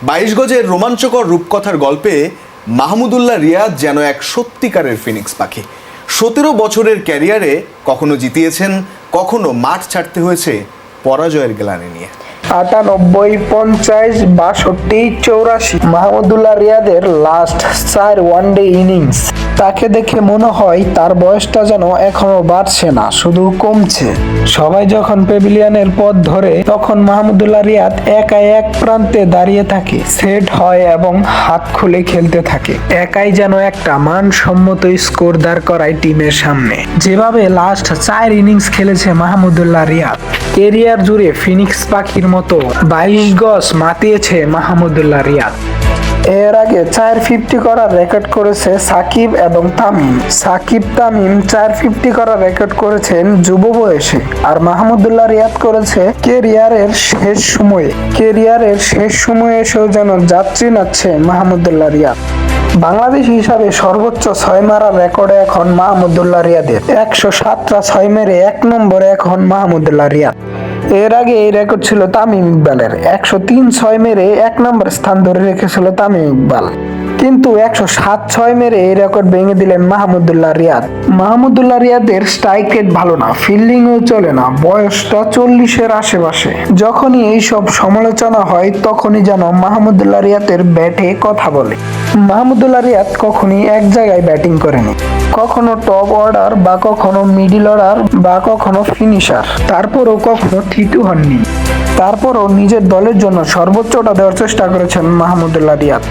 22 গজের রোমাঞ্চকর রূপকথার গল্পে মাহমুদুল্লাহ রিয়াদ যেন এক সত্যিকারের ফিনিক্স পাখি। 17 বছরের ক্যারিয়ারে কখনো জিতিয়েছেন, কখনো মাঠ ছাড়তে হয়েছে পরাজয়ের গ্লানি নিয়ে। 98, 50, 62, 84 মাহমুদুল্লাহ রিয়াদের লাস্ট 4 ওয়ানডে ইনিংস। তাকে দেখে মনে হয় তার বয়সটা যেন এখনো বাড়ছে না, শুধু কমছে। সবাই যখন প্যাভিলিয়নের পথ ধরে তখন মাহমুদুল্লাহ রিয়াদ একাই এক প্রান্তে দাঁড়িয়ে থাকে, সেট হয় এবং হাত খুলে খেলতে থাকে। একাই যেন একটা মানসম্মত স্কোর দাঁড় করায় টিমের সামনে। যেভাবে লাস্ট 4 ইনিংস খেলেছে মাহমুদুল্লাহ রিয়াদ, কেরিয়ার জুড়ে ফিনিক্স পাখির মতো 22 গজ মাতিয়েছে মাহমুদুল্লাহ রিয়াদ। এর আগে 450 করার রেকর্ড করেছে সাকিব এবং তামিম। সাকিব তামিম 450 করার রেকর্ড করেছেন যুব বয়সে, আর মাহমুদুল্লাহ রিয়াদ করেছে কেরিয়ারের শেষ সময়ে এসেও যেন যাত্রী নাচ্ছে মাহমুদুল্লাহ রিয়াদ। বাংলাদেশ হিসাবে সর্বোচ্চ 6 মারার রেকর্ডে এখন মাহমুদুল্লাহ রিয়াদের। 107টা 6 মেরে 1 নম্বরে এখন মাহমুদুল্লাহ রিয়াদ। এর আগে এই রেকর্ড ছিল তামিম ইকবালের। 103 6 মেরে 1 নম্বর স্থান ধরে রেখেছিল তামিম ইকবাল, কিন্তু 107 6 মেরে এই রেকর্ড ভেঙে দিলেন মাহমুদুল্লাহ রিয়াদ। মাহমুদুল্লাহ রিয়াদের স্ট্রাইক রেট ভালো না, ফিল্ডিংও চলে না, বয়সটা 40-এর আশেপাশে। যখনই এইসব সমালোচনা হয় তখনই যেন মাহমুদুল্লাহ রিয়াদের ব্যাটে কথা বলে। মাহমুদুল্লাহ রিয়াদ কখনই এক জায়গায় ব্যাটিং করেনি, কখনো টপ অর্ডার বা কখনো মিডিল অর্ডার বা কখনো ফিনিশার, তারপরও কখনো থিতু হননি। তারপরও নিজের দলের জন্য সর্বোচ্চটা দেওয়ার চেষ্টা করেছেন মাহমুদুল্লাহ রিয়াদ।